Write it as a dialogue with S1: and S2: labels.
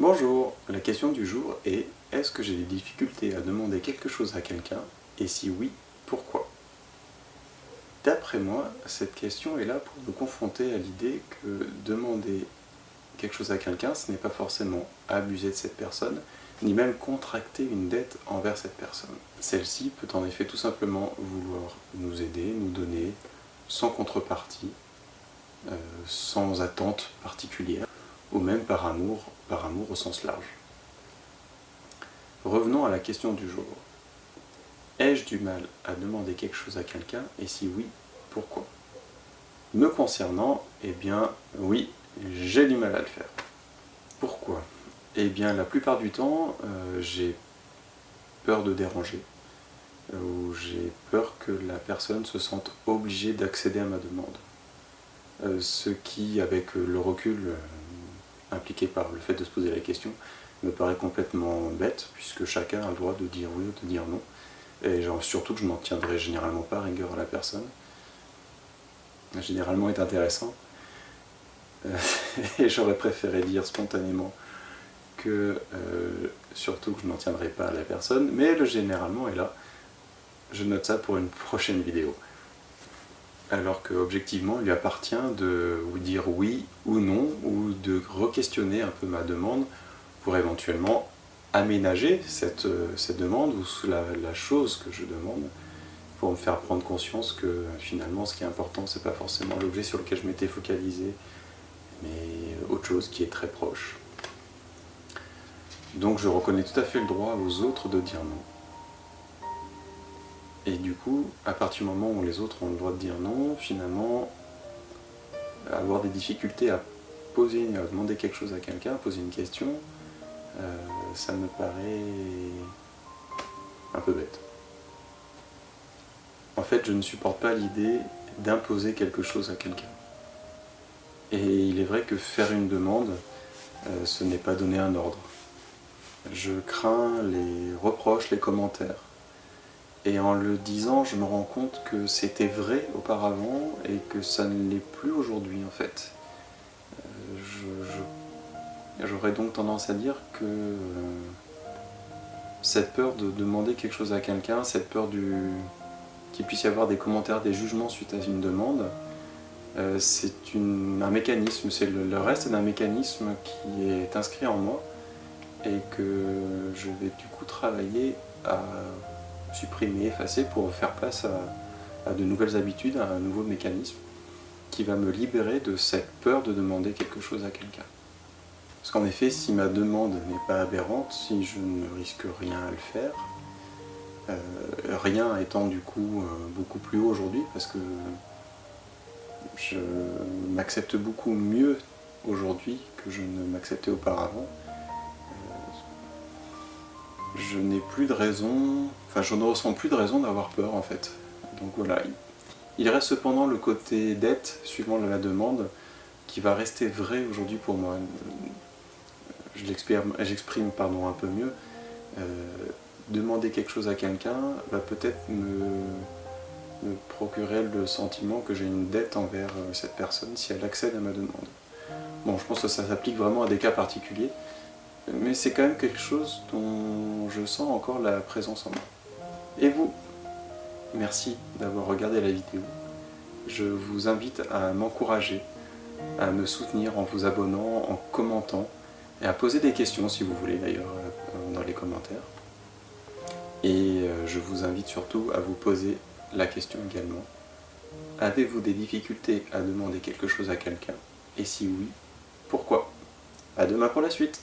S1: Bonjour, la question du jour est: est-ce que j'ai des difficultés à demander quelque chose à quelqu'un? Et si oui, pourquoi? D'après moi, cette question est là pour nous confronter à l'idée que demander quelque chose à quelqu'un, ce n'est pas forcément abuser de cette personne, ni même contracter une dette envers cette personne. Celle-ci peut en effet tout simplement vouloir nous aider, nous donner, sans contrepartie, sans attente particulière, ou même par amour au sens large. Revenons à la question du jour. Ai-je du mal à demander quelque chose à quelqu'un, et si oui, pourquoi? Me concernant, eh bien oui, j'ai du mal à le faire. Pourquoi? Eh bien la plupart du temps, j'ai peur de déranger, ou j'ai peur que la personne se sente obligée d'accéder à ma demande. Ce qui, avec le recul impliqué par le fait de se poser la question, me paraît complètement bête, puisque chacun a le droit de dire oui ou de dire non. Et surtout que je n'en tiendrai généralement pas rigueur à la personne. Généralement est intéressant. Et j'aurais préféré dire spontanément que surtout que je n'en tiendrai pas à la personne, mais le généralement est là. Je note ça pour une prochaine vidéo. Alors que objectivement il lui appartient de vous dire oui ou non, ou de re-questionner un peu ma demande pour éventuellement aménager cette demande ou la chose que je demande, pour me faire prendre conscience que finalement ce qui est important, c'est pas forcément l'objet sur lequel je m'étais focalisé, mais autre chose qui est très proche. Donc je reconnais tout à fait le droit aux autres de dire non. Et du coup, à partir du moment où les autres ont le droit de dire non, finalement, avoir des difficultés à demander quelque chose à quelqu'un, poser une question, ça me paraît un peu bête. En fait, je ne supporte pas l'idée d'imposer quelque chose à quelqu'un. Et il est vrai que faire une demande, ce n'est pas donner un ordre. Je crains les reproches, les commentaires. Et en le disant, je me rends compte que c'était vrai auparavant et que ça ne l'est plus aujourd'hui en fait. J'aurais donc tendance à dire que cette peur de demander quelque chose à quelqu'un, cette peur qu'il puisse y avoir des commentaires, des jugements suite à une demande, c'est un mécanisme, c'est le reste d'un mécanisme qui est inscrit en moi et que je vais du coup travailler à supprimer, effacer pour faire place à de nouvelles habitudes, à un nouveau mécanisme qui va me libérer de cette peur de demander quelque chose à quelqu'un. Parce qu'en effet, si ma demande n'est pas aberrante, si je ne risque rien à le faire, rien étant du coup beaucoup plus haut aujourd'hui, parce que je m'accepte beaucoup mieux aujourd'hui que je ne m'acceptais auparavant, je n'ai plus de raison, enfin je ne ressens plus de raison d'avoir peur en fait. Donc voilà, il reste cependant le côté dette, suivant la demande, qui va rester vrai aujourd'hui pour moi. J'exprime un peu mieux. Demander quelque chose à quelqu'un va peut-être me procurer le sentiment que j'ai une dette envers cette personne si elle accède à ma demande. Bon, je pense que ça s'applique vraiment à des cas particuliers, mais c'est quand même quelque chose dont je sens encore la présence en moi. Et vous? Merci d'avoir regardé la vidéo. Je vous invite à m'encourager, à me soutenir en vous abonnant, en commentant, et à poser des questions si vous voulez d'ailleurs dans les commentaires. Et je vous invite surtout à vous poser la question également. Avez-vous des difficultés à demander quelque chose à quelqu'un? Et si oui, pourquoi? À demain pour la suite!